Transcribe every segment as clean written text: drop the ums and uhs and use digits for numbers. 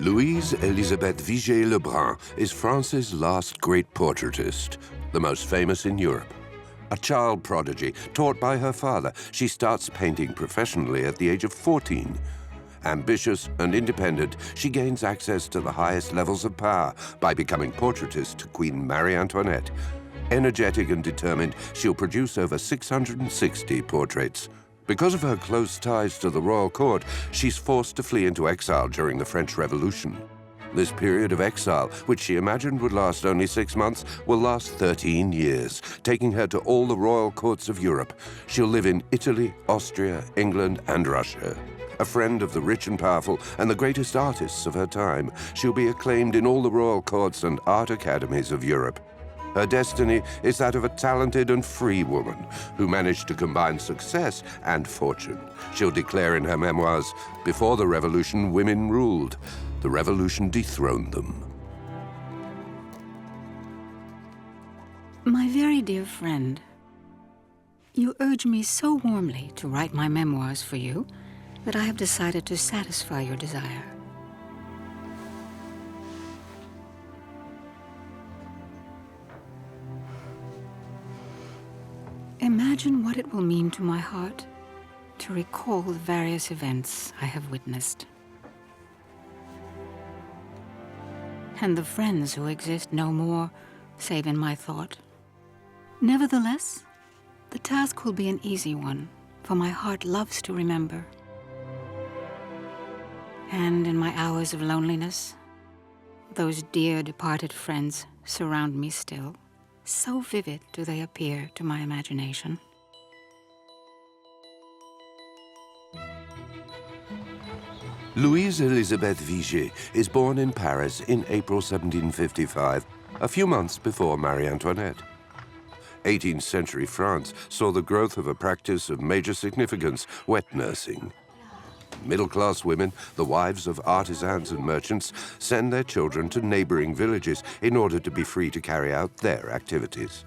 Louise Élisabeth Vigée Le Brun is France's last great portraitist, the most famous in Europe. A child prodigy, taught by her father, she starts painting professionally at the age of 14. Ambitious and independent, she gains access to the highest levels of power by becoming portraitist to Queen Marie Antoinette. Energetic and determined, she'll produce over 660 portraits. Because of her close ties to the royal court, she's forced to flee into exile during the French Revolution. This period of exile, which she imagined would last only 6 months, will last 13 years, taking her to all the royal courts of Europe. She'll live in Italy, Austria, England, and Russia. A friend of the rich and powerful and the greatest artists of her time, she'll be acclaimed in all the royal courts and art academies of Europe. Her destiny is that of a talented and free woman who managed to combine success and fortune. She'll declare in her memoirs, "Before the revolution, women ruled. The revolution dethroned them." My very dear friend, you urge me so warmly to write my memoirs for you that I have decided to satisfy your desire. Imagine what it will mean to my heart to recall the various events I have witnessed. And the friends who exist no more, save in my thought. Nevertheless, the task will be an easy one, for my heart loves to remember. And in my hours of loneliness, those dear departed friends surround me still. So vivid do they appear to my imagination. Louise Élisabeth Vigée is born in Paris in April 1755, a few months before Marie Antoinette. 18th century France saw the growth of a practice of major significance, wet nursing. Middle-class women, the wives of artisans and merchants, send their children to neighboring villages in order to be free to carry out their activities.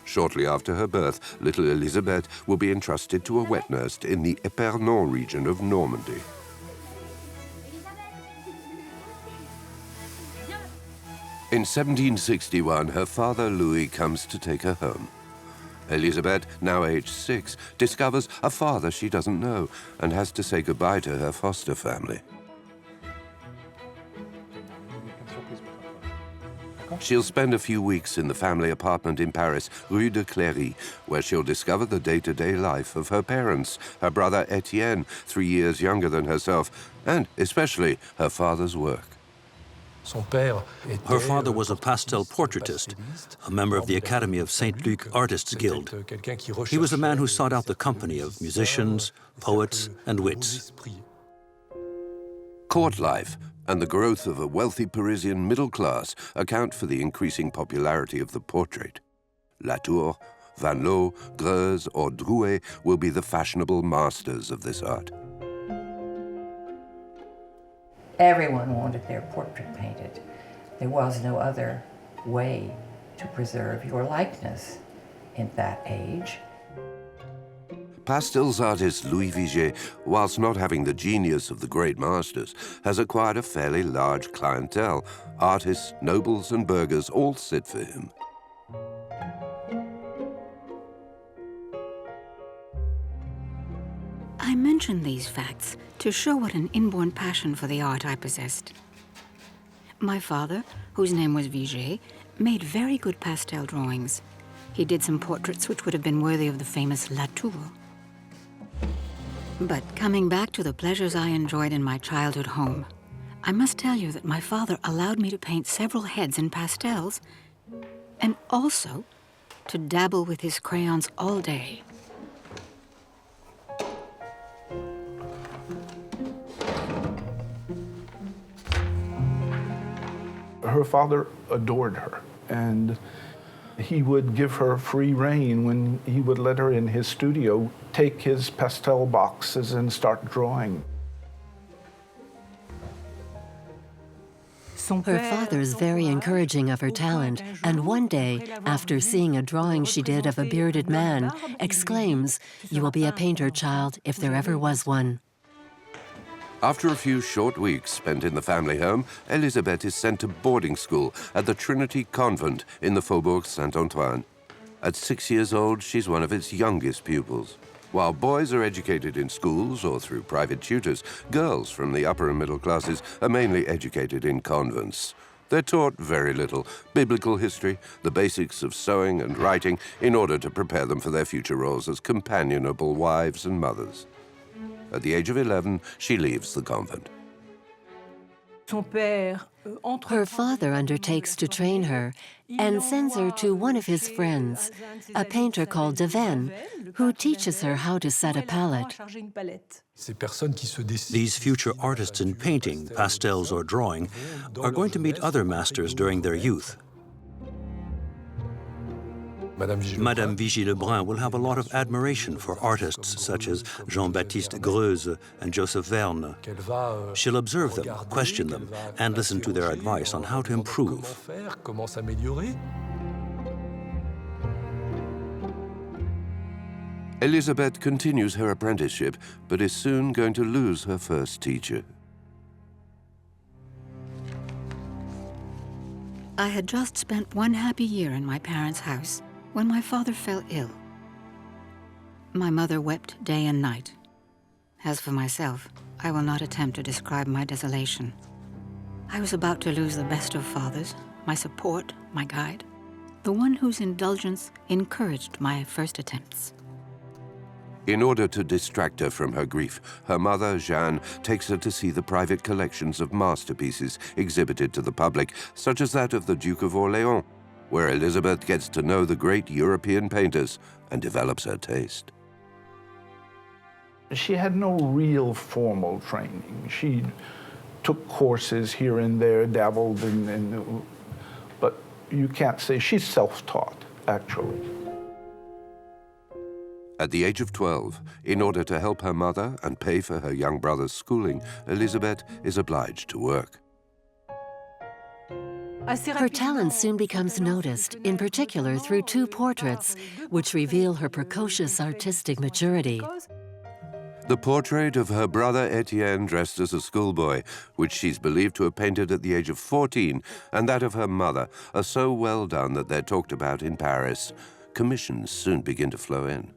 Shortly after her birth, little Élisabeth will be entrusted to a wet nurse in the Épernon region of Normandy. In 1761, her father Louis comes to take her home. Élisabeth, now aged 6, discovers a father she doesn't know and has to say goodbye to her foster family. She'll spend a few weeks in the family apartment in Paris, Rue de Cléry, where she'll discover the day-to-day life of her parents, her brother Etienne, 3 years younger than herself, and especially her father's work. Her father was a pastel portraitist, a member of the Academy of St. Luc Artists Guild. He was a man who sought out the company of musicians, poets, and wits. Court life and the growth of a wealthy Parisian middle class account for the increasing popularity of the portrait. Latour, Van Loo, Greuze, or Drouet will be the fashionable masters of this art. Everyone wanted their portrait painted. There was no other way to preserve your likeness in that age. Pastels artist Louis Vigée, whilst not having the genius of the great masters, has acquired a fairly large clientele. Artists, nobles, and burghers all sit for him. I mention these facts to show what an inborn passion for the art I possessed. My father, whose name was Vigée, made very good pastel drawings. He did some portraits which would have been worthy of the famous Latour. But coming back to the pleasures I enjoyed in my childhood home, I must tell you that my father allowed me to paint several heads in pastels and also to dabble with his crayons all day. Her father adored her, and he would give her free rein when he would let her in his studio, take his pastel boxes and start drawing. Her father is very encouraging of her talent, and one day, after seeing a drawing she did of a bearded man, exclaims, "You will be a painter, child, if there ever was one." After a few short weeks spent in the family home, Élisabeth is sent to boarding school at the Trinity Convent in the Faubourg Saint-Antoine. At 6 years old, she's one of its youngest pupils. While boys are educated in schools or through private tutors, girls from the upper and middle classes are mainly educated in convents. They're taught very little: biblical history, the basics of sewing and writing, in order to prepare them for their future roles as companionable wives and mothers. At the age of 11, she leaves the convent. Her father undertakes to train her and sends her to one of his friends, a painter called Devenne, who teaches her how to set a palette. These future artists in painting, pastels, or drawing are going to meet other masters during their youth. Madame Vigée Le Brun will have a lot of admiration for artists such as Jean-Baptiste Greuze and Joseph Verne. She'll observe them, question them, and listen to their advice on how to improve. Élisabeth continues her apprenticeship, but is soon going to lose her first teacher. I had just spent one happy year in my parents' house when my father fell ill. My mother wept day and night. As for myself, I will not attempt to describe my desolation. I was about to lose the best of fathers, my support, my guide, the one whose indulgence encouraged my first attempts. In order to distract her from her grief, her mother, Jeanne, takes her to see the private collections of masterpieces exhibited to the public, such as that of the Duke of Orléans, where Élisabeth gets to know the great European painters and develops her taste. She had no real formal training. She took courses here and there, dabbled but you can't say she's self-taught, actually. At the age of 12, in order to help her mother and pay for her young brother's schooling, Élisabeth is obliged to work. Her talent soon becomes noticed, in particular through two portraits, which reveal her precocious artistic maturity. The portrait of her brother Etienne dressed as a schoolboy, which she's believed to have painted at the age of 14, and that of her mother, are so well done that they're talked about in Paris. Commissions soon begin to flow in.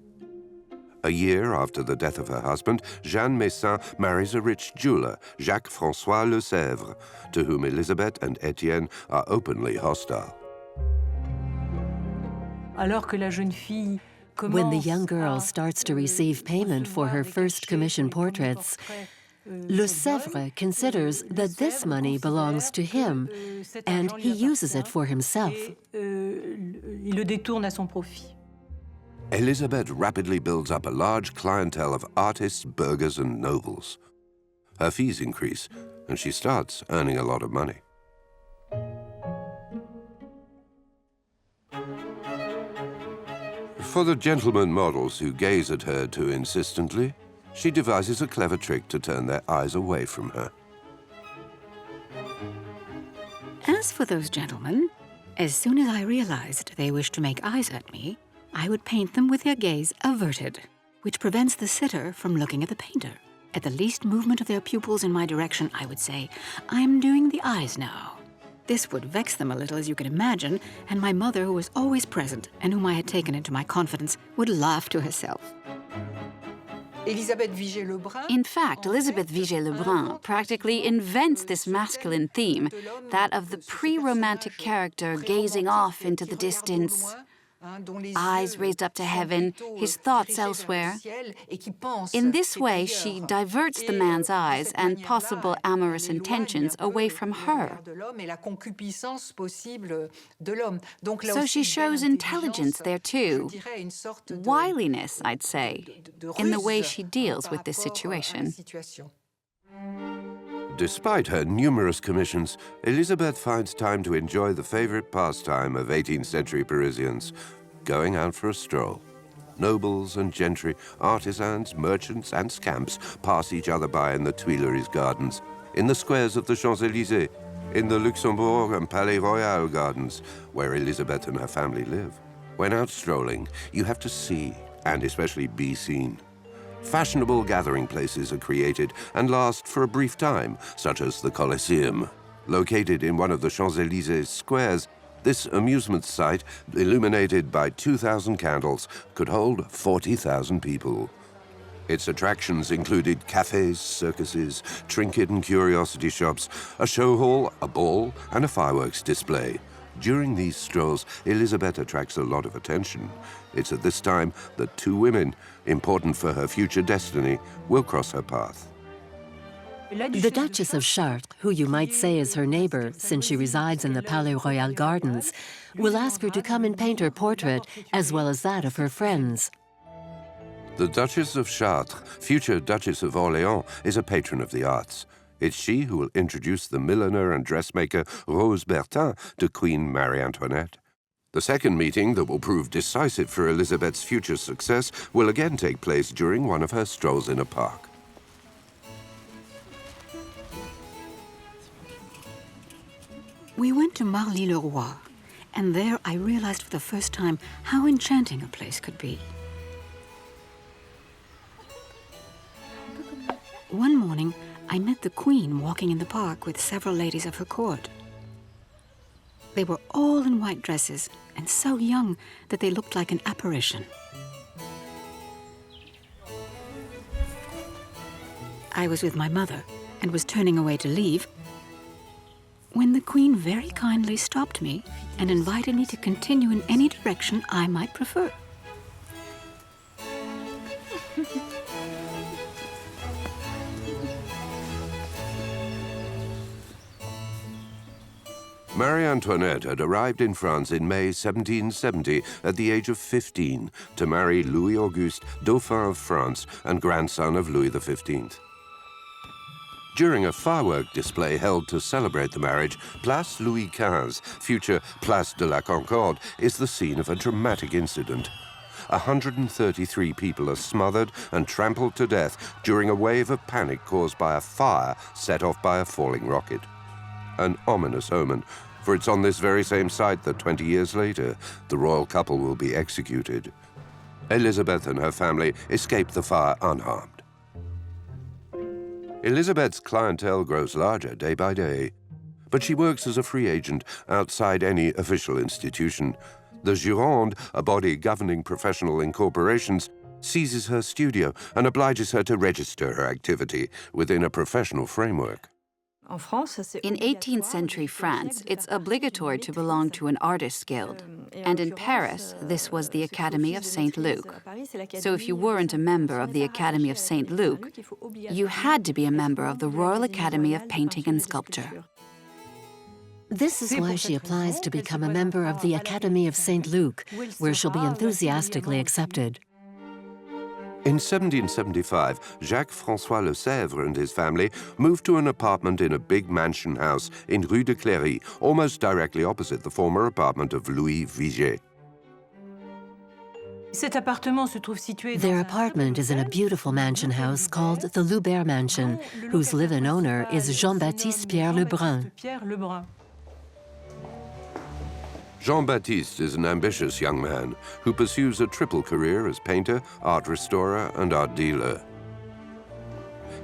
A year after the death of her husband, Jeanne Messin marries a rich jeweler, Jacques-François Le Sèvre, to whom Élisabeth and Etienne are openly hostile. When the young girl starts to receive payment for her first commission portraits, Le Sèvre considers that this money belongs to him, and he uses it for himself. Élisabeth rapidly builds up a large clientele of artists, burghers, and nobles. Her fees increase, and she starts earning a lot of money. For the gentleman models who gaze at her too insistently, she devises a clever trick to turn their eyes away from her. As for those gentlemen, as soon as I realized they wished to make eyes at me, I would paint them with their gaze averted, which prevents the sitter from looking at the painter. At the least movement of their pupils in my direction, I would say, "I'm doing the eyes now." This would vex them a little, as you can imagine, and my mother, who was always present and whom I had taken into my confidence, would laugh to herself. In fact, Élisabeth Vigée Le Brun practically invents this masculine theme, that of the pre-romantic character gazing off into the distance, eyes raised up to heaven, his thoughts elsewhere. In this way, she diverts the man's eyes and possible amorous intentions away from her. So she shows intelligence there too, wiliness, I'd say, in the way she deals with this situation. Despite her numerous commissions, Élisabeth finds time to enjoy the favorite pastime of 18th century Parisians, going out for a stroll. Nobles and gentry, artisans, merchants, and scamps pass each other by in the Tuileries gardens, in the squares of the Champs-Élysées, in the Luxembourg and Palais Royal gardens, where Élisabeth and her family live. When out strolling, you have to see, and especially be seen. fashionable gathering places are created and last for a brief time, such as the Colosseum. Located in one of the Champs-Élysées squares, this amusement site, illuminated by 2,000 candles, could hold 40,000 people. Its attractions included cafes, circuses, trinket and curiosity shops, a show hall, a ball, and a fireworks display. During these strolls, Élisabeth attracts a lot of attention. It's at this time that two women, important for her future destiny, will cross her path. The Duchess of Chartres, who you might say is her neighbor since she resides in the Palais Royal Gardens, will ask her to come and paint her portrait as well as that of her friends. The Duchess of Chartres, future Duchess of Orléans, is a patron of the arts. It's she who will introduce the milliner and dressmaker Rose Bertin to Queen Marie Antoinette. The second meeting that will prove decisive for Élisabeth's future success will again take place during one of her strolls in a park. We went to Marly-le-Roi, and there I realized for the first time how enchanting a place could be. One morning, I met the Queen walking in the park with several ladies of her court. They were all in white dresses and so young that they looked like an apparition. I was with my mother and was turning away to leave when the Queen very kindly stopped me and invited me to continue in any direction I might prefer. Marie Antoinette had arrived in France in May 1770 at the age of 15 to marry Louis Auguste, Dauphin of France and grandson of Louis XV. During a firework display held to celebrate the marriage, Place Louis XV, future Place de la Concorde, is the scene of a dramatic incident. 133 people are smothered and trampled to death during a wave of panic caused by a fire set off by a falling rocket. An ominous omen, for it's on this very same site that 20 years later, the royal couple will be executed. Élisabeth and her family escape the fire unharmed. Élisabeth's clientele grows larger day by day, but she works as a free agent outside any official institution. The Gironde, a body governing professional incorporations, seizes her studio and obliges her to register her activity within a professional framework. In 18th century France, it's obligatory to belong to an artists' guild. And in Paris, this was the Academy of St. Luke. So if you weren't a member of the Academy of St. Luke, you had to be a member of the Royal Academy of Painting and Sculpture. This is why she applies to become a member of the Academy of St. Luke, where she'll be enthusiastically accepted. In 1775, Jacques-François Lesèvre and his family moved to an apartment in a big mansion house in Rue de Cléry, almost directly opposite the former apartment of Louis Vigée. Their apartment is in a beautiful mansion house called the Loubert Mansion, whose live-in owner is Jean-Baptiste Pierre Le Brun. Jean-Baptiste is an ambitious young man who pursues a triple career as painter, art restorer, and art dealer.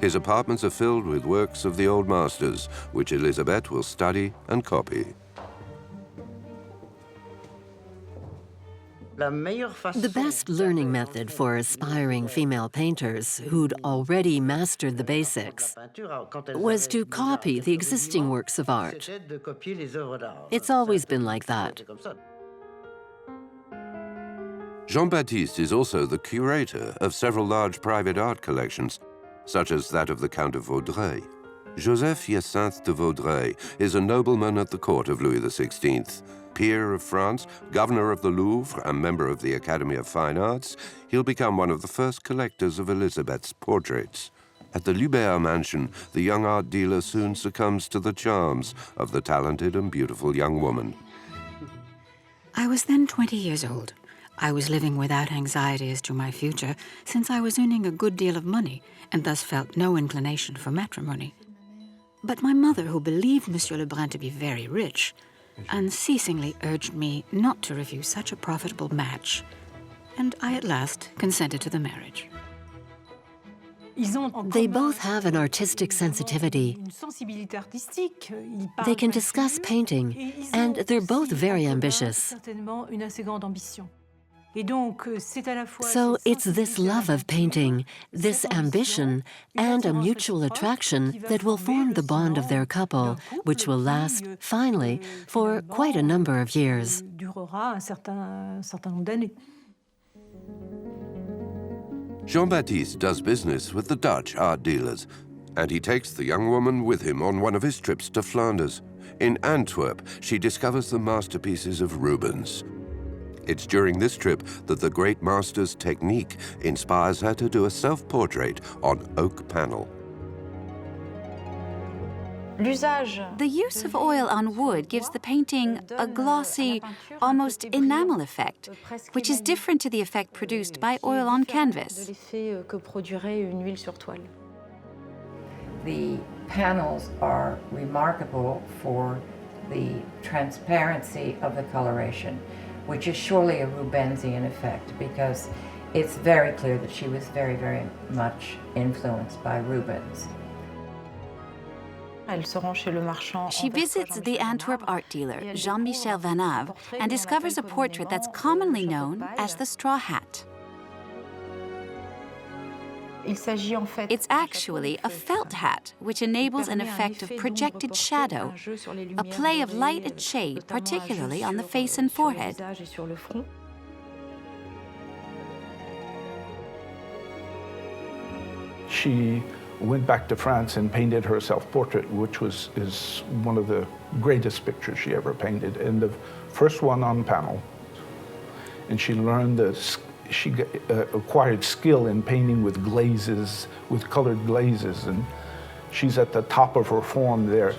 His apartments are filled with works of the old masters, which Élisabeth will study and copy. The best learning method for aspiring female painters who'd already mastered the basics was to copy the existing works of art. It's always been like that. Jean-Baptiste is also the curator of several large private art collections, such as that of the Count of Vaudreuil. Joseph Hyacinthe de Vaudreuil is a nobleman at the court of Louis XVI. Peer of France, governor of the Louvre, and member of the Academy of Fine Arts, he'll become one of the first collectors of Élisabeth's portraits. At the Loubert mansion, the young art dealer soon succumbs to the charms of the talented and beautiful young woman. I was then 20 years old. I was living without anxiety as to my future, since I was earning a good deal of money and thus felt no inclination for matrimony. But my mother, who believed Monsieur Le Brun to be very rich, unceasingly urged me not to refuse such a profitable match, and I at last consented to the marriage. They both have an artistic sensitivity. They can discuss painting, and they're both very ambitious. So it's this love of painting, this ambition, and a mutual attraction that will form the bond of their couple, which will last, finally, for quite a number of years. Jean-Baptiste does business with the Dutch art dealers, and he takes the young woman with him on one of his trips to Flanders. In Antwerp, she discovers the masterpieces of Rubens. It's during this trip that the great master's technique inspires her to do a self-portrait on oak panel. The use of oil on wood gives the painting a glossy, almost enamel effect, which is different to the effect produced by oil on canvas. The panels are remarkable for the transparency of the coloration, which is surely a Rubensian effect, because it's very clear that she was very, very much influenced by Rubens. She visits the Antwerp art dealer, Jean-Michel Van Ave, and discovers a portrait that's commonly known as the straw hat. It's actually a felt hat, which enables an effect of projected shadow, a play of light and shade, particularly on the face and forehead. She went back to France and painted her self-portrait, which is one of the greatest pictures she ever painted, and the first one on panel. And she learned she acquired skill in painting with glazes, with colored glazes, and she's at the top of her form there.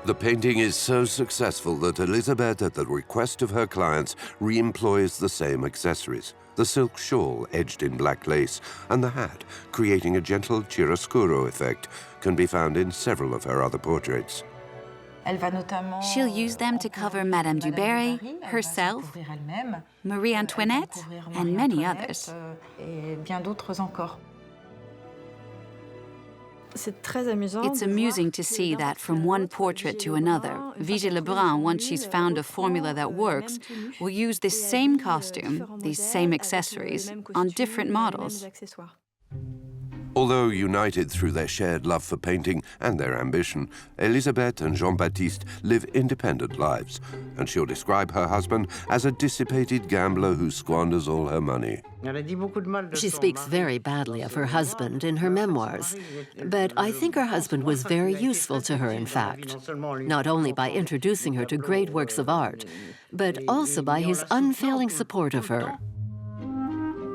The painting is so successful that Élisabeth, at the request of her clients, re-employs the same accessories. The silk shawl edged in black lace and the hat, creating a gentle chiaroscuro effect, can be found in several of her other portraits. She'll use them to cover Madame du Barry, herself, Marie Antoinette, and many others. It's amusing to see that from one portrait to another, Vigée Le Brun, once she's found a formula that works, will use this same costume, these same accessories, on different models. Although united through their shared love for painting and their ambition, Élisabeth and Jean-Baptiste live independent lives, and she'll describe her husband as a dissipated gambler who squanders all her money. She speaks very badly of her husband in her memoirs, but I think her husband was very useful to her, in fact, not only by introducing her to great works of art, but also by his unfailing support of her.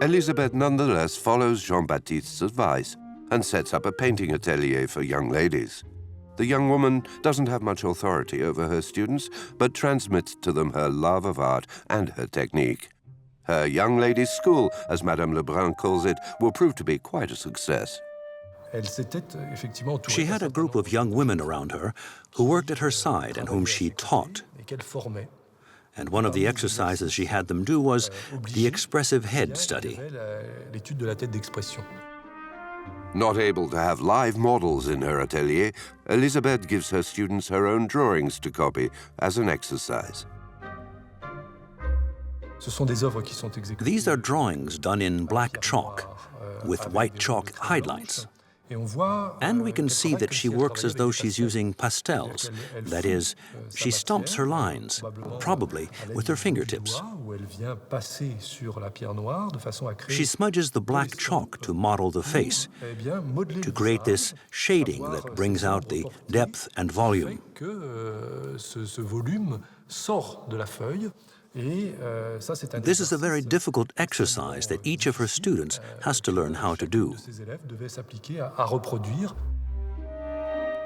Élisabeth nonetheless follows Jean-Baptiste's advice and sets up a painting atelier for young ladies. The young woman doesn't have much authority over her students, but transmits to them her love of art and her technique. Her young ladies' school, as Madame Le Brun calls it, will prove to be quite a success. She had a group of young women around her who worked at her side and whom she taught. And one of the exercises she had them do was the expressive head study. Not able to have live models in her atelier, Élisabeth gives her students her own drawings to copy as an exercise. These are drawings done in black chalk with white chalk highlights. And we can see that she works as though she's using pastels. That is, she stomps her lines, probably with her fingertips. She smudges the black chalk to model the face, to create this shading that brings out the depth and volume. This is a very difficult exercise that each of her students has to learn how to do.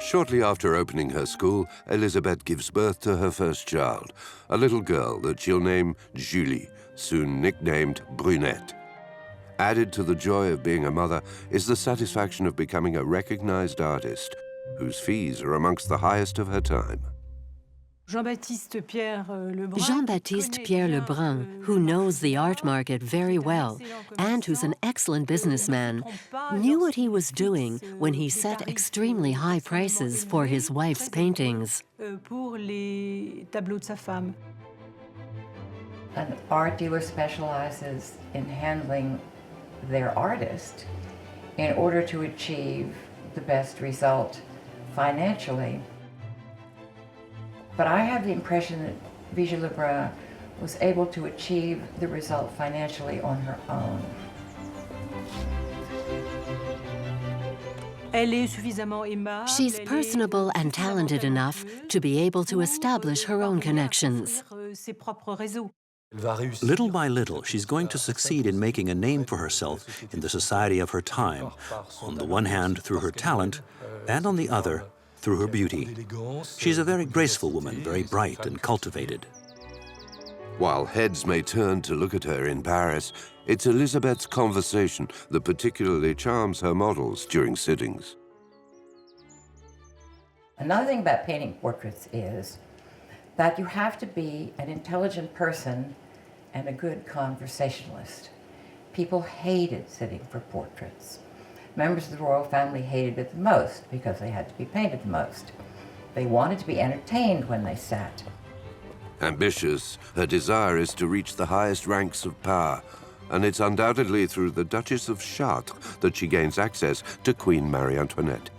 Shortly after opening her school, Élisabeth gives birth to her first child, a little girl that she'll name Julie, soon nicknamed Brunette. Added to the joy of being a mother is the satisfaction of becoming a recognized artist, whose fees are amongst the highest of her time. Jean-Baptiste Pierre Le Brun, who knows the art market very well and who's an excellent businessman, knew what he was doing when he set extremely high prices for his wife's paintings. An art dealer specializes in handling their artist in order to achieve the best result financially. But I have the impression that Vigée Le Brun was able to achieve the result financially on her own. She's personable and talented enough to be able to establish her own connections. Little by little, she's going to succeed in making a name for herself in the society of her time, on the one hand through her talent, and on the other through her beauty. She's a very graceful woman, very bright and cultivated. While heads may turn to look at her in Paris, it's Élisabeth's conversation that particularly charms her models during sittings. Another thing about painting portraits is that you have to be an intelligent person and a good conversationalist. People hated sitting for portraits. Members of the royal family hated it the most because they had to be painted the most. They wanted to be entertained when they sat. Ambitious, her desire is to reach the highest ranks of power, and it's undoubtedly through the Duchess of Chartres that she gains access to Queen Marie Antoinette.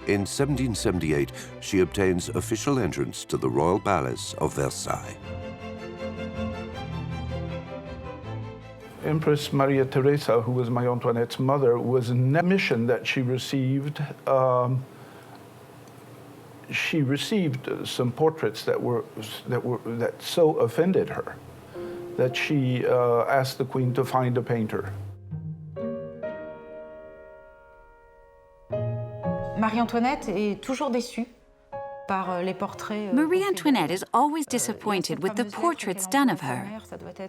In 1778, she obtains official entrance to the royal palace of Versailles. Empress Maria Theresa, who was Marie Antoinette's mother, was in a mission that she received. She received some portraits that so offended her that she asked the Queen to find a painter. Marie Antoinette est toujours déçue par les portraits. Marie Antoinette is always disappointed with the portraits done of her.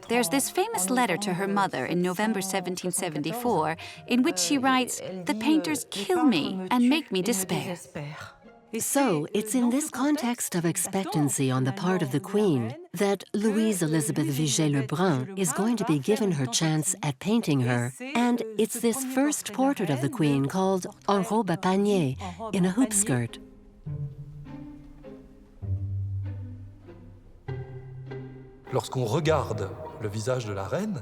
There's this famous letter to her mother in November 1774 in which she writes, "The painters kill me and make me despair." So, it's in this context of expectancy on the part of the Queen that Louise Élisabeth Vigée Le Brun is going to be given her chance at painting her, and it's this first portrait of the Queen called En robe à panier, in a hoop skirt.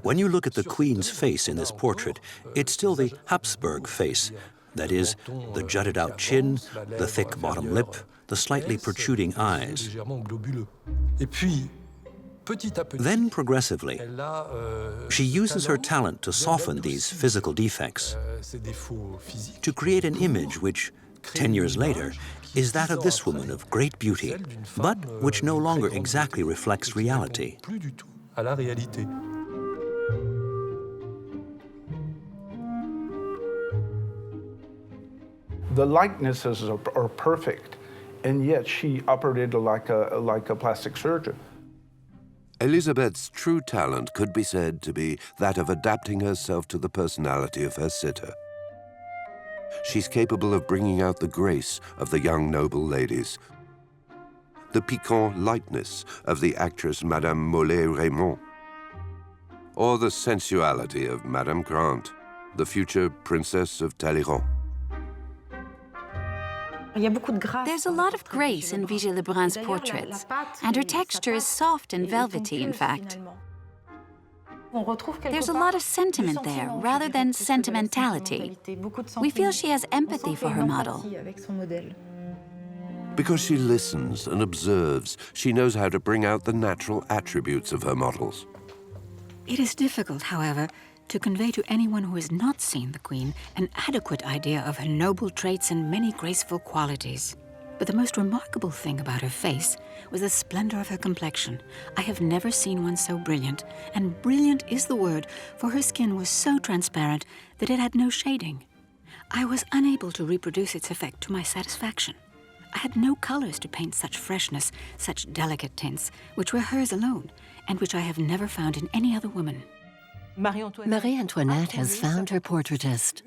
When you look at the Queen's face in this portrait, it's still the Habsburg face. That is, the jutted-out chin, the thick bottom lip, the slightly protruding eyes. Then, progressively, she uses her talent to soften these physical defects, to create an image which, 10 years later, is that of this woman of great beauty, but which no longer exactly reflects reality. The likenesses are perfect, and yet she operated like a plastic surgeon. Élisabeth's true talent could be said to be that of adapting herself to the personality of her sitter. She's capable of bringing out the grace of the young noble ladies, the piquant lightness of the actress Madame Molé-Raymond, or the sensuality of Madame Grant, the future Princess of Talleyrand. There's a lot of grace in Vigée Le Brun's portraits, and her texture is soft and velvety, in fact. There's a lot of sentiment there, rather than sentimentality. We feel she has empathy for her model. Because she listens and observes, she knows how to bring out the natural attributes of her models. It is difficult, however, to convey to anyone who has not seen the Queen an adequate idea of her noble traits and many graceful qualities. But the most remarkable thing about her face was the splendor of her complexion. I have never seen one so brilliant, and brilliant is the word, for her skin was so transparent that it had no shading. I was unable to reproduce its effect to my satisfaction. I had no colors to paint such freshness, such delicate tints, which were hers alone, and which I have never found in any other woman. Marie Antoinette has found her portraitist.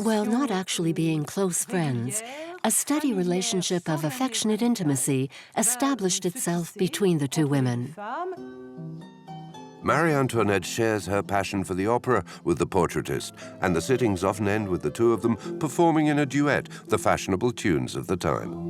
While not actually being close friends, A steady relationship of affectionate intimacy established itself between the two women. Marie Antoinette shares her passion for the opera with the portraitist, and the sittings often end with the two of them performing in a duet the fashionable tunes of the time.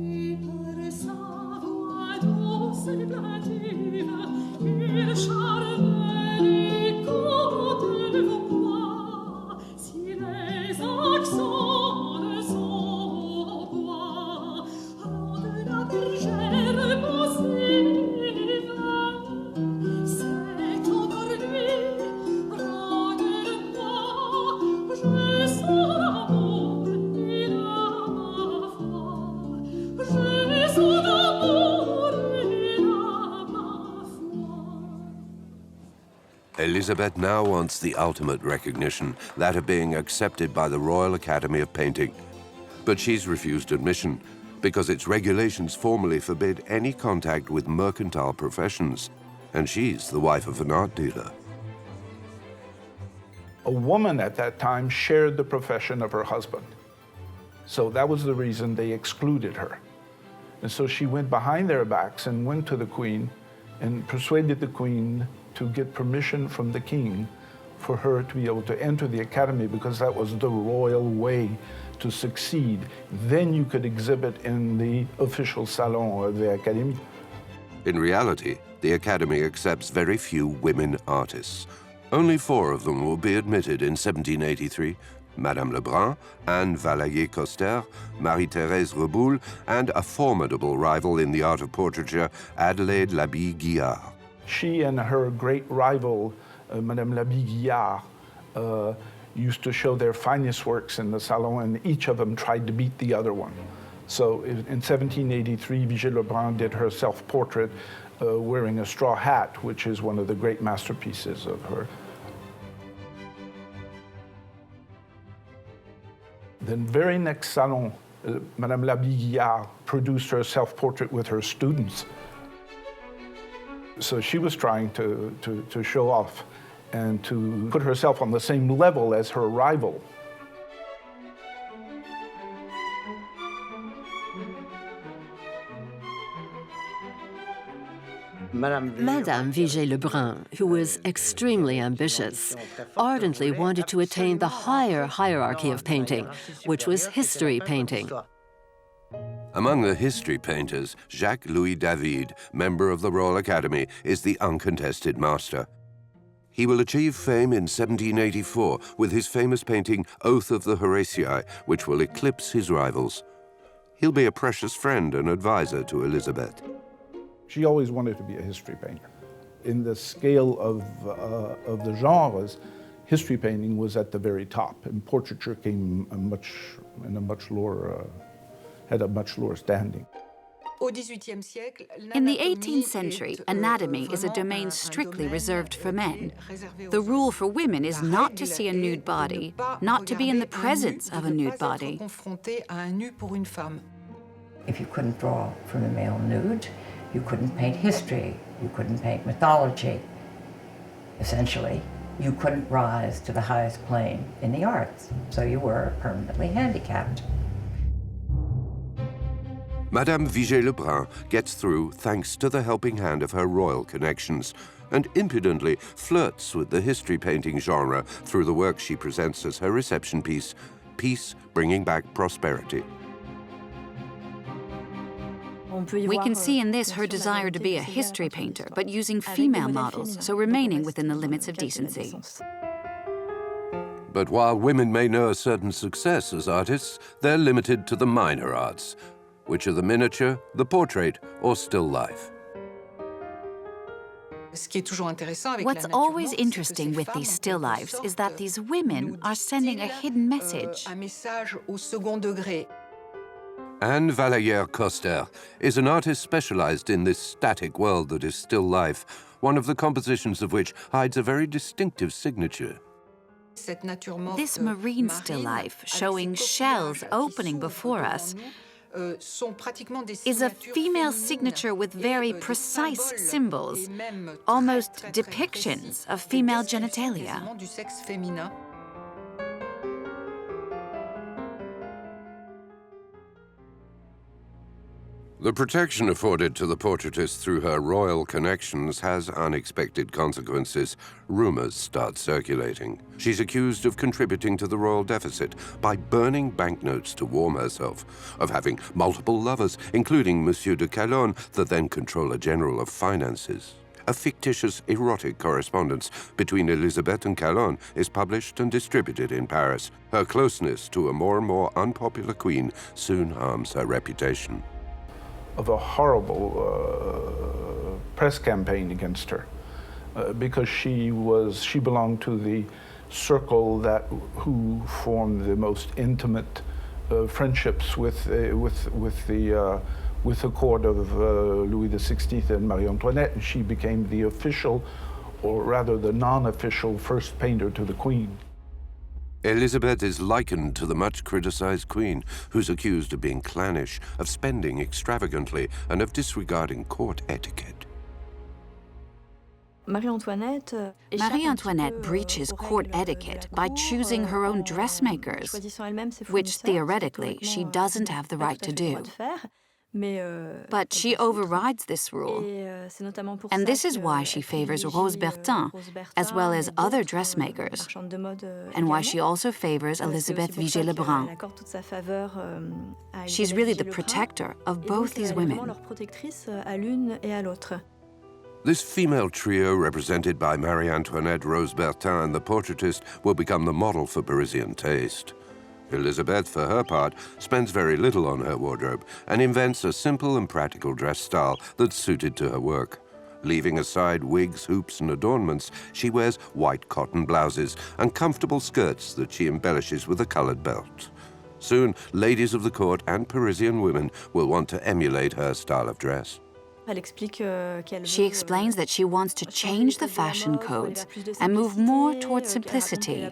Élisabeth now wants the ultimate recognition, that of being accepted by the Royal Academy of Painting. But she's refused admission because its regulations formally forbid any contact with mercantile professions, and she's the wife of an art dealer. A woman at that time shared the profession of her husband. So that was the reason they excluded her. And so she went behind their backs and went to the Queen and persuaded the Queen to get permission from the King for her to be able to enter the Academy, because that was the royal way to succeed. Then you could exhibit in the official salon of the Academy. In reality, the Academy accepts very few women artists. Only 4 of them will be admitted in 1783, Madame Le Brun, Anne Vallier-Coster, Marie-Thérèse Reboul, and a formidable rival in the art of portraiture, Adelaide Labille-Guiard. She and her great rival, Madame Labille-Guiard, used to show their finest works in the salon, and each of them tried to beat the other one. So in 1783, Vigée Le Brun did her self-portrait wearing a straw hat, which is one of the great masterpieces of her. Then very next salon, Madame Labille-Guiard produced her self-portrait with her students. So she was trying to show off and to put herself on the same level as her rival. Madame Vigée Le Brun, who was extremely ambitious, ardently wanted to attain the higher hierarchy of painting, which was history painting. Among the history painters, Jacques-Louis David, member of the Royal Academy, is the uncontested master. He will achieve fame in 1784 with his famous painting Oath of the Horatii, which will eclipse his rivals. He'll be a precious friend and advisor to Élisabeth. She always wanted to be a history painter. In the scale of the genres, history painting was at the very top, and portraiture came had a much lower standing. In the 18th century, anatomy is a domain strictly reserved for men. The rule for women is not to see a nude body, not to be in the presence of a nude body. If you couldn't draw from a male nude, you couldn't paint history, you couldn't paint mythology. Essentially, you couldn't rise to the highest plane in the arts, so you were permanently handicapped. Madame Vigée Le Brun gets through thanks to the helping hand of her royal connections, and impudently flirts with the history painting genre through the work she presents as her reception piece, Peace Bringing Back Prosperity. We can see in this her desire to be a history painter, but using female models, so remaining within the limits of decency. But while women may know a certain success as artists, they're limited to the minor arts, which are the miniature, the portrait, or still life. What's always interesting with these still lifes is that these women are sending a hidden message. Anne Vallier-Coster is an artist specialized in this static world that is still life, one of the compositions of which hides a very distinctive signature. This marine still life, showing shells opening before us, is a female signature with very precise symbols, almost depictions of female genitalia. genitalia. The protection afforded to the portraitist through her royal connections has unexpected consequences. Rumors start circulating. She's accused of contributing to the royal deficit by burning banknotes to warm herself, of having multiple lovers, including Monsieur de Calonne, the then Controller General of Finances. A fictitious erotic correspondence between Élisabeth and Calonne is published and distributed in Paris. Her closeness to a more and more unpopular queen soon harms her reputation. Of a horrible press campaign against her because she belonged to the circle who formed the most intimate friendships with the court of Louis XVI and Marie Antoinette, and she became the official, or rather the non-official, first painter to the Queen. Élisabeth is likened to the much-criticized queen, who's accused of being clannish, of spending extravagantly, and of disregarding court etiquette. Marie Antoinette breaches court etiquette by choosing her own dressmakers, which theoretically she doesn't have the right to do. But she overrides this rule, and this is why she favors Rose Bertin, as well as other dressmakers, and why she also favors Élisabeth Vigée Le Brun. She's really the protector of both these women. This female trio, represented by Marie Antoinette, Rose Bertin, and the portraitist, will become the model for Parisian taste. Élisabeth, for her part, spends very little on her wardrobe and invents a simple and practical dress style that's suited to her work. Leaving aside wigs, hoops, and adornments, she wears white cotton blouses and comfortable skirts that she embellishes with a colored belt. Soon, ladies of the court and Parisian women will want to emulate her style of dress. She explains that she wants to change the fashion codes and move more towards simplicity.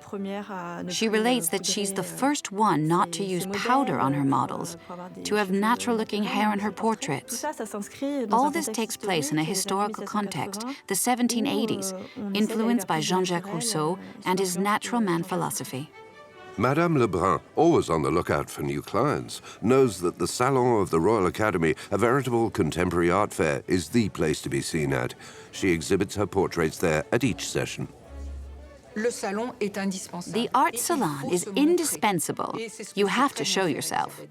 She relates that she's the first one not to use powder on her models, to have natural-looking hair in her portraits. All this takes place in a historical context, the 1780s, influenced by Jean-Jacques Rousseau and his natural man philosophy. Madame Le Brun, always on the lookout for new clients, knows that the Salon of the Royal Academy, a veritable contemporary art fair, is the place to be seen at. She exhibits her portraits there at each session. The art salon is indispensable. You have to show yourself.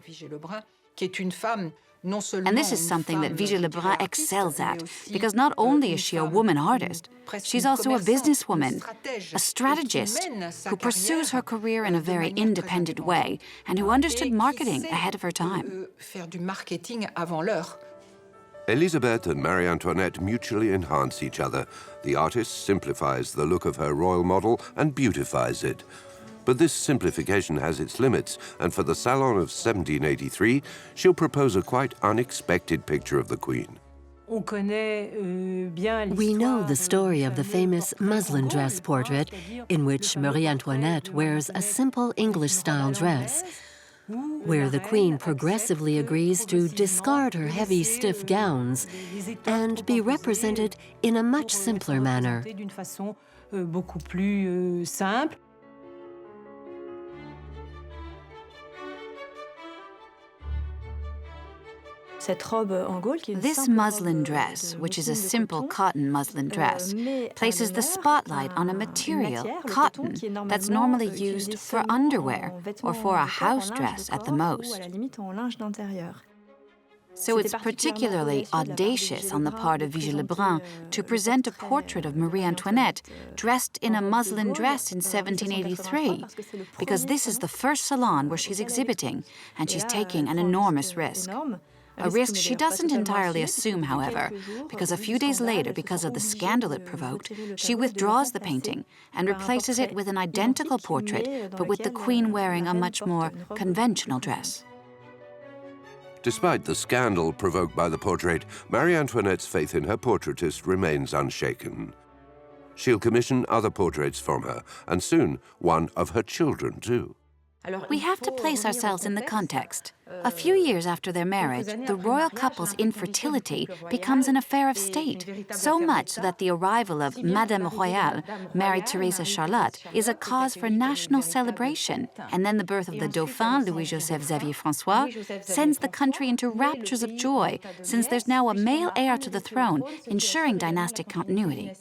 And this is something that Vigée Le Brun excels at, because not only is she a woman artist, she's also a businesswoman, a strategist who pursues her career in a very independent way and who understood marketing ahead of her time. Élisabeth and Marie Antoinette mutually enhance each other. The artist simplifies the look of her royal model and beautifies it. But this simplification has its limits, and for the Salon of 1783, she'll propose a quite unexpected picture of the Queen. We know the story of the famous muslin dress portrait, in which Marie Antoinette wears a simple English-style dress, where the Queen progressively agrees to discard her heavy, stiff gowns and be represented in a much simpler manner. This muslin dress, which is a simple cotton muslin dress, places the spotlight on a material, cotton, that's normally used for underwear or for a house dress at the most. So it's particularly audacious on the part of Vigée Le Brun to present a portrait of Marie Antoinette dressed in a muslin dress in 1783, because this is the first salon where she's exhibiting, and she's taking an enormous risk. A risk she doesn't entirely assume, however, because a few days later, because of the scandal it provoked, she withdraws the painting and replaces it with an identical portrait, but with the Queen wearing a much more conventional dress. Despite the scandal provoked by the portrait, Marie Antoinette's faith in her portraitist remains unshaken. She'll commission other portraits from her, and soon one of her children, too. We have to place ourselves in the context. A few years after their marriage, the royal couple's infertility becomes an affair of state, so much so that the arrival of Madame Royale, Marie Theresa Charlotte, is a cause for national celebration, and then the birth of the Dauphin, Louis-Joseph Xavier François, sends the country into raptures of joy, since there's now a male heir to the throne, ensuring dynastic continuity.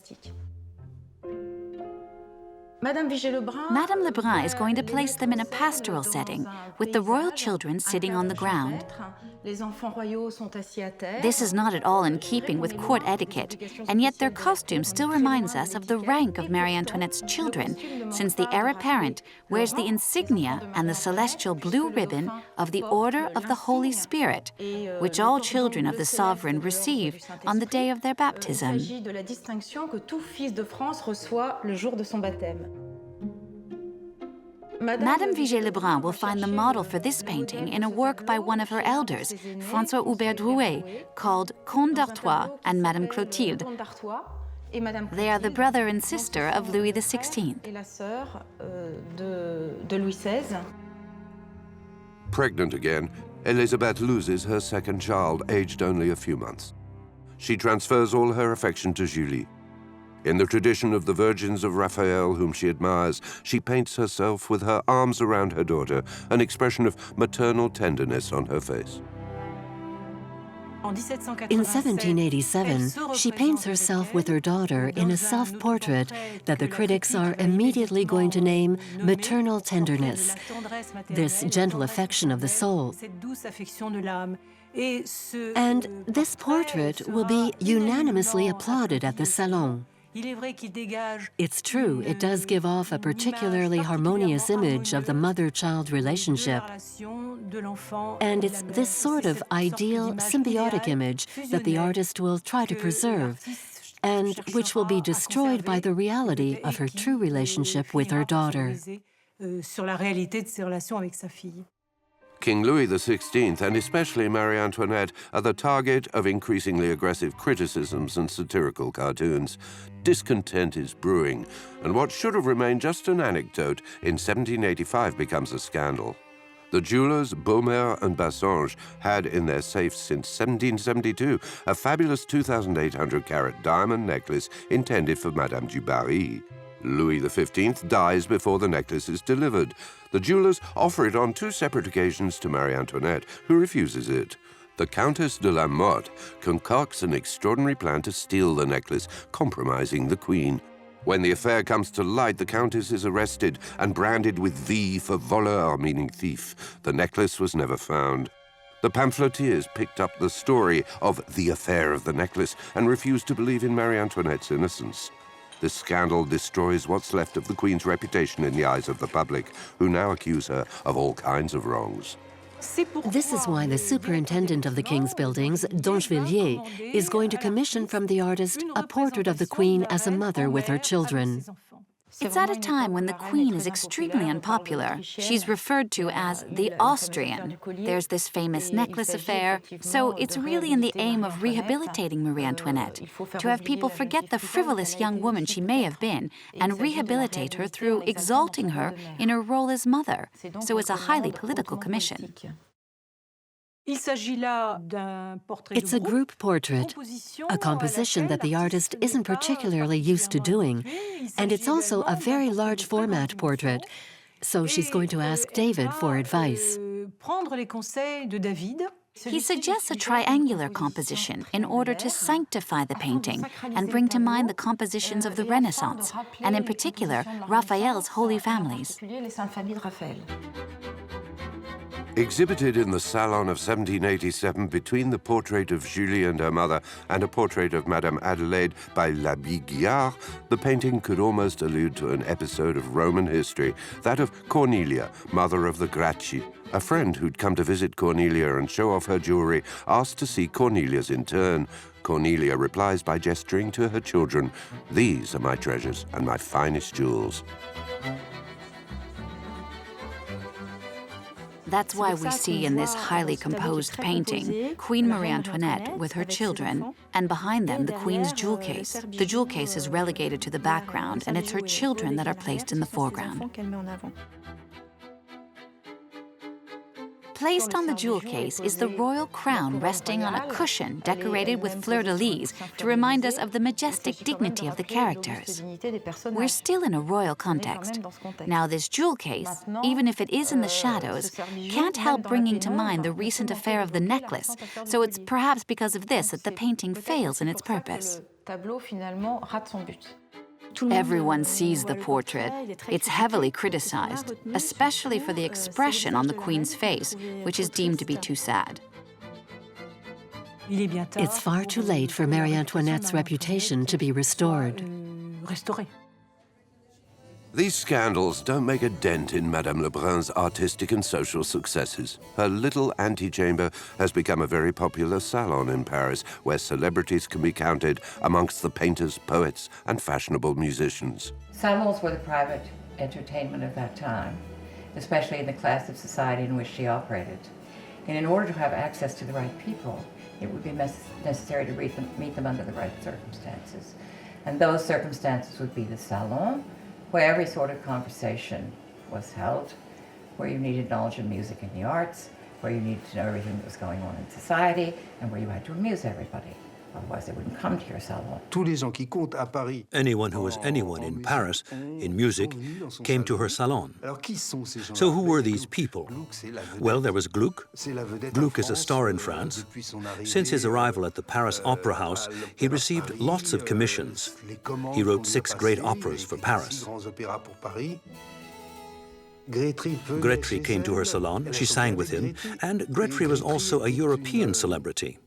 Madame Le Brun is going to place them in a pastoral setting, with the royal children sitting on the ground. This is not at all in keeping with court etiquette, and yet their costume still reminds us of the rank of Marie Antoinette's children, since the heir apparent wears the insignia and the celestial blue ribbon of the Order of the Holy Spirit, which all children of the sovereign receive on the day of their baptism. Madame Vigée Le Brun will find the model for this painting in a work by one of her elders, François Hubert Drouet, called Comte d'Artois and Madame Clotilde. They are the brother and sister of Louis XVI. Pregnant again, Élisabeth loses her second child, aged only a few months. She transfers all her affection to Julie. In the tradition of the virgins of Raphael, whom she admires, she paints herself with her arms around her daughter, an expression of maternal tenderness on her face. In 1787, she paints herself with her daughter in a self-portrait that the critics are immediately going to name maternal tenderness, this gentle affection of the soul. And this portrait will be unanimously applauded at the Salon. It's true, it does give off a particularly harmonious image of the mother-child relationship. And it's this sort of ideal, symbiotic image that the artist will try to preserve, and which will be destroyed by the reality of her true relationship with her daughter. King Louis XVI, and especially Marie Antoinette, are the target of increasingly aggressive criticisms and satirical cartoons. Discontent is brewing, and what should have remained just an anecdote in 1785 becomes a scandal. The jewelers Baumer and Bassange had in their safes since 1772 a fabulous 2,800-carat diamond necklace intended for Madame du Barry. Louis XV dies before the necklace is delivered. The jewelers offer it on two separate occasions to Marie Antoinette, who refuses it. The Countess de la Motte concocts an extraordinary plan to steal the necklace, compromising the Queen. When the affair comes to light, the Countess is arrested and branded with V for voleur, meaning thief. The necklace was never found. The pamphleteers picked up the story of the affair of the necklace and refused to believe in Marie Antoinette's innocence. This scandal destroys what's left of the Queen's reputation in the eyes of the public, who now accuse her of all kinds of wrongs. This is why the superintendent of the King's buildings, Donchevilliers, is going to commission from the artist a portrait of the Queen as a mother with her children. It's at a time when the Queen is extremely unpopular. She's referred to as the Austrian. There's this famous necklace affair, so it's really in the aim of rehabilitating Marie Antoinette, to have people forget the frivolous young woman she may have been and rehabilitate her through exalting her in her role as mother. So it's a highly political commission. It's a group portrait, a composition that the artist isn't particularly used to doing, and it's also a very large format portrait, so she's going to ask David for advice. He suggests a triangular composition in order to sanctify the painting and bring to mind the compositions of the Renaissance, and in particular, Raphael's Holy Families. Exhibited in the Salon of 1787 between the portrait of Julie and her mother and a portrait of Madame Adelaide by l'Abbé Guillard, the painting could almost allude to an episode of Roman history, that of Cornelia, mother of the Gracchi. A friend who'd come to visit Cornelia and show off her jewelry asked to see Cornelia's in turn. Cornelia replies by gesturing to her children, "These are my treasures and my finest jewels." That's why we see in this highly composed painting Queen Marie Antoinette with her children, and behind them the Queen's jewel case. The jewel case is relegated to the background, and it's her children that are placed in the foreground. Placed on the jewel case is the royal crown resting on a cushion decorated with fleur-de-lis to remind us of the majestic dignity of the characters. We're still in a royal context. Now, this jewel case, even if it is in the shadows, can't help bringing to mind the recent affair of the necklace, so it's perhaps because of this that the painting fails in its purpose. Everyone sees the portrait. It's heavily criticized, especially for the expression on the Queen's face, which is deemed to be too sad. It's far too late for Marie Antoinette's reputation to be restored. These scandals don't make a dent in Madame Le Brun's artistic and social successes. Her little antechamber has become a very popular salon in Paris, where celebrities can be counted amongst the painters, poets, and fashionable musicians. Salons were the private entertainment of that time, especially in the class of society in which she operated. And in order to have access to the right people, it would be necessary to meet them under the right circumstances. And those circumstances would be the salon, where every sort of conversation was held, where you needed knowledge of music and the arts, where you needed to know everything that was going on in society, and where you had to amuse everybody. Otherwise, they wouldn't come to your salon. Anyone who was anyone in Paris, in music, came to her salon. So who were these people? Well, there was Gluck. Gluck is a star in France. Since his arrival at the Paris Opera House, he received lots of commissions. He wrote 6 great operas for Paris. Grétry came to her salon, she sang with him, and Grétry was also a European celebrity.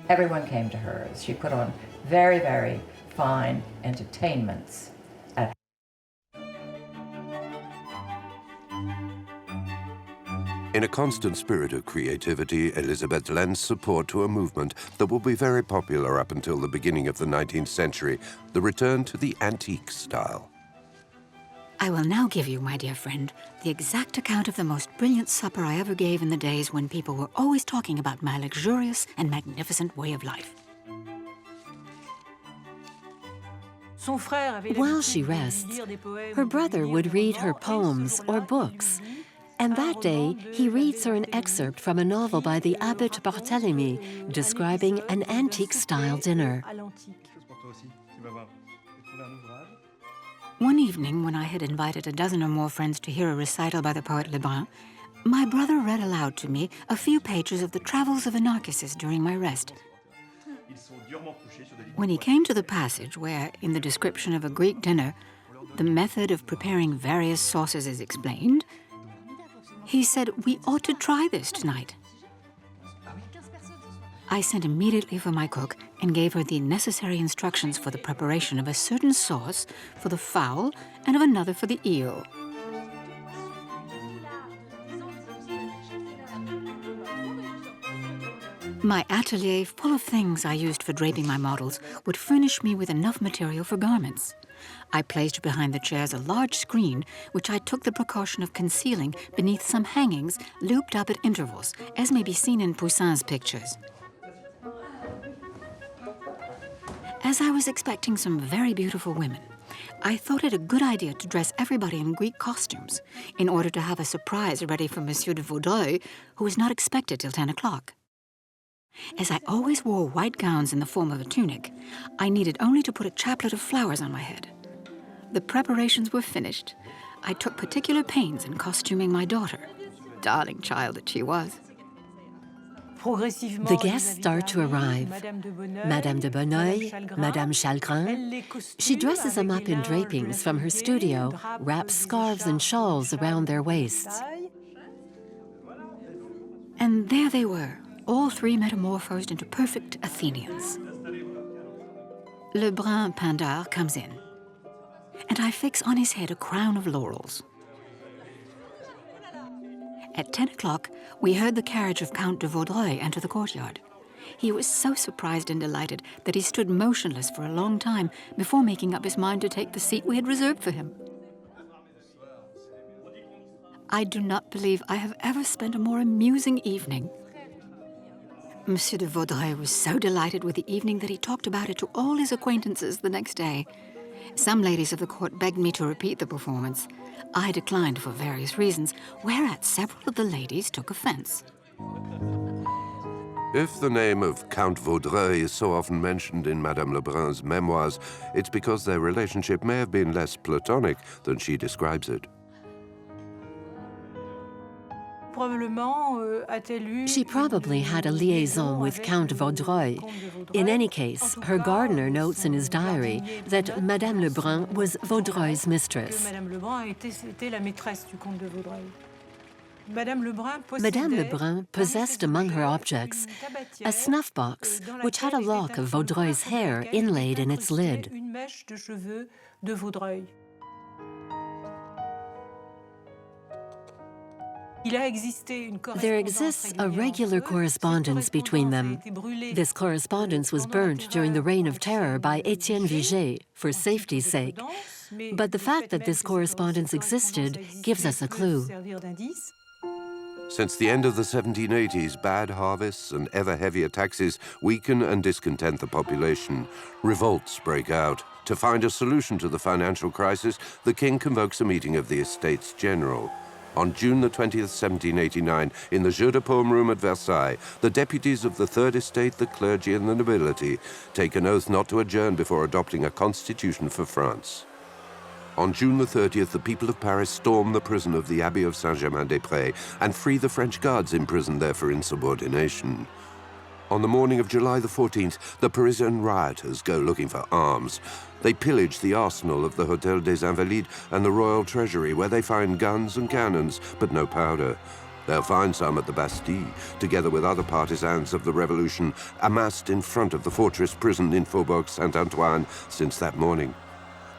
Everyone came to her. She put on very, very fine entertainments. In a constant spirit of creativity, Élisabeth lends support to a movement that will be very popular up until the beginning of the 19th century, the return to the antique style. I will now give you, my dear friend, the exact account of the most brilliant supper I ever gave in the days when people were always talking about my luxurious and magnificent way of life. While she rests, her brother would read her poems or books. And that day, he reads her an excerpt from a novel by the Abbot Barthélemy describing an antique-style dinner. One evening, when I had invited a dozen or more friends to hear a recital by the poet Le Brun, my brother read aloud to me a few pages of the Travels of a Narcissus during my rest. When he came to the passage where, in the description of a Greek dinner, the method of preparing various sauces is explained, he said we ought to try this tonight. I sent immediately for my cook and gave her the necessary instructions for the preparation of a certain sauce for the fowl and of another for the eel. My atelier, full of things I used for draping my models, would furnish me with enough material for garments. I placed behind the chairs a large screen, which I took the precaution of concealing beneath some hangings looped up at intervals, as may be seen in Poussin's pictures. As I was expecting some very beautiful women, I thought it a good idea to dress everybody in Greek costumes in order to have a surprise ready for Monsieur de Vaudreuil, who was not expected till 10 o'clock. As I always wore white gowns in the form of a tunic, I needed only to put a chaplet of flowers on my head. The preparations were finished. I took particular pains in costuming my daughter, darling child that she was. The guests start to arrive. Madame de Bonneuil, Madame Chalgrin. She dresses them up in drapings from her studio, wraps scarves and shawls around their waists. And there they were, all 3 metamorphosed into perfect Athenians. Le Brun Pindar comes in, and I fix on his head a crown of laurels. At 10 o'clock, we heard the carriage of Count de Vaudreuil enter the courtyard. He was so surprised and delighted that he stood motionless for a long time before making up his mind to take the seat we had reserved for him. I do not believe I have ever spent a more amusing evening. Monsieur de Vaudreuil was so delighted with the evening that he talked about it to all his acquaintances the next day. Some ladies of the court begged me to repeat the performance. I declined for various reasons, whereat several of the ladies took offense. If the name of Count Vaudreuil is so often mentioned in Madame Le Brun's memoirs, it's because their relationship may have been less platonic than she describes it. She probably had a liaison with Count Vaudreuil. In any case, her gardener notes in his diary that Madame Le Brun was Vaudreuil's mistress. Madame Le Brun possessed among her objects a snuff box which had a lock of Vaudreuil's hair inlaid in its lid. There exists a regular correspondence between them. This correspondence was burnt during the Reign of Terror by Étienne Vigée for safety's sake. But the fact that this correspondence existed gives us a clue. Since the end of the 1780s, bad harvests and ever heavier taxes weaken and discontent the population. Revolts break out. To find a solution to the financial crisis, the king convokes a meeting of the Estates General. On June the 20th, 1789, in the Jeu de Paume room at Versailles, the deputies of the Third Estate, the clergy and the nobility take an oath not to adjourn before adopting a constitution for France. On June the 30th, the people of Paris storm the prison of the Abbey of Saint-Germain-des-Prés and free the French guards imprisoned there for insubordination. On the morning of July the 14th, the Parisian rioters go looking for arms. They pillage the arsenal of the Hôtel des Invalides and the Royal Treasury, where they find guns and cannons, but no powder. They'll find some at the Bastille, together with other partisans of the revolution amassed in front of the fortress prison in Faubourg Saint-Antoine since that morning.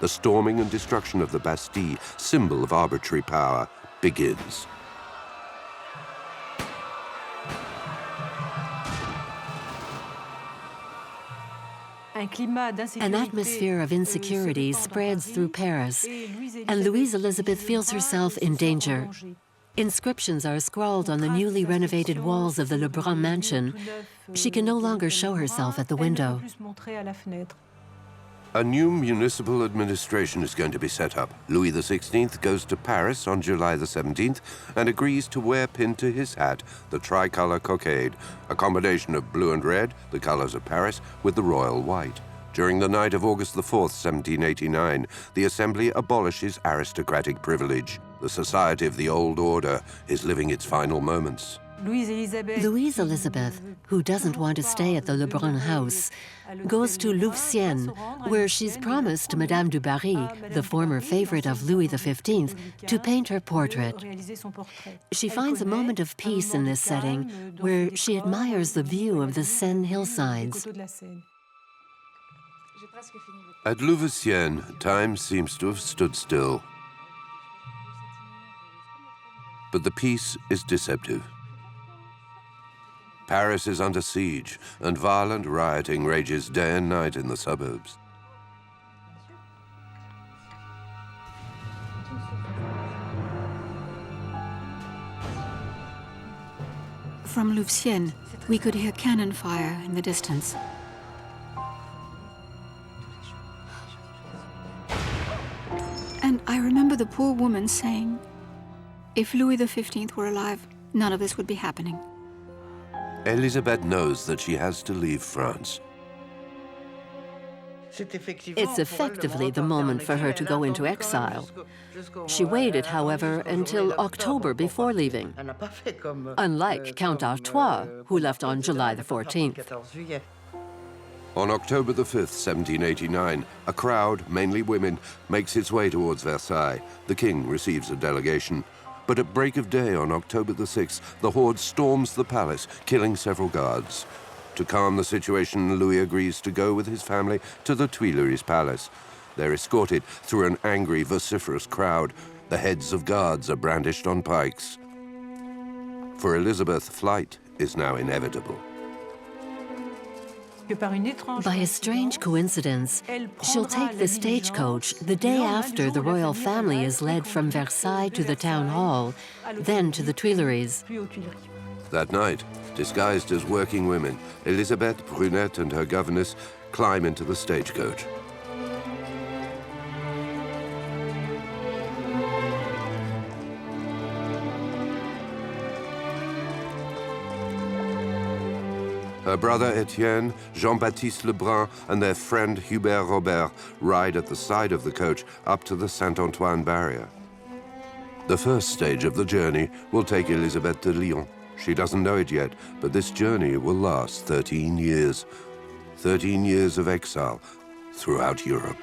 The storming and destruction of the Bastille, symbol of arbitrary power, begins. An atmosphere of insecurity spreads through Paris, and Louise Elizabeth feels herself in danger. Inscriptions are scrawled on the newly renovated walls of the Le Brun mansion. She can no longer show herself at the window. A new municipal administration is going to be set up. Louis XVI goes to Paris on July the 17th and agrees to wear pinned to his hat the tricolour cockade, a combination of blue and red, the colours of Paris, with the royal white. During the night of August the 4th, 1789, the Assembly abolishes aristocratic privilege. The society of the old order is living its final moments. Louise Elizabeth, who doesn't want to stay at the Le Brun house, goes to Louvciennes, where she's promised Madame du Barry, the former favorite of Louis XV, to paint her portrait. She finds a moment of peace in this setting, where she admires the view of the Seine hillsides. At Louvciennes, time seems to have stood still. But the peace is deceptive. Paris is under siege, and violent rioting rages day and night in the suburbs. From Louvciennes, we could hear cannon fire in the distance. And I remember the poor woman saying, if Louis XV were alive, none of this would be happening. Élisabeth knows that she has to leave France. It's effectively the moment for her to go into exile. She waited, however, until October before leaving, unlike Count Artois, who left on July the 14th. On October the 5th, 1789, a crowd, mainly women, makes its way towards Versailles. The king receives a delegation. But at break of day on October the 6th, the horde storms the palace, killing several guards. To calm the situation, Louis agrees to go with his family to the Tuileries Palace. They're escorted through an angry, vociferous crowd. The heads of guards are brandished on pikes. For Elizabeth, flight is now inevitable. By a strange coincidence, she'll take the stagecoach the day after the royal family is led from Versailles to the town hall, then to the Tuileries. That night, disguised as working women, Elisabeth, Brunette, and her governess climb into the stagecoach. Her brother Etienne, Jean-Baptiste Le Brun, and their friend Hubert Robert ride at the side of the coach up to the Saint-Antoine barrier. The first stage of the journey will take Élisabeth to Lyon. She doesn't know it yet, but this journey will last 13 years. 13 years of exile throughout Europe.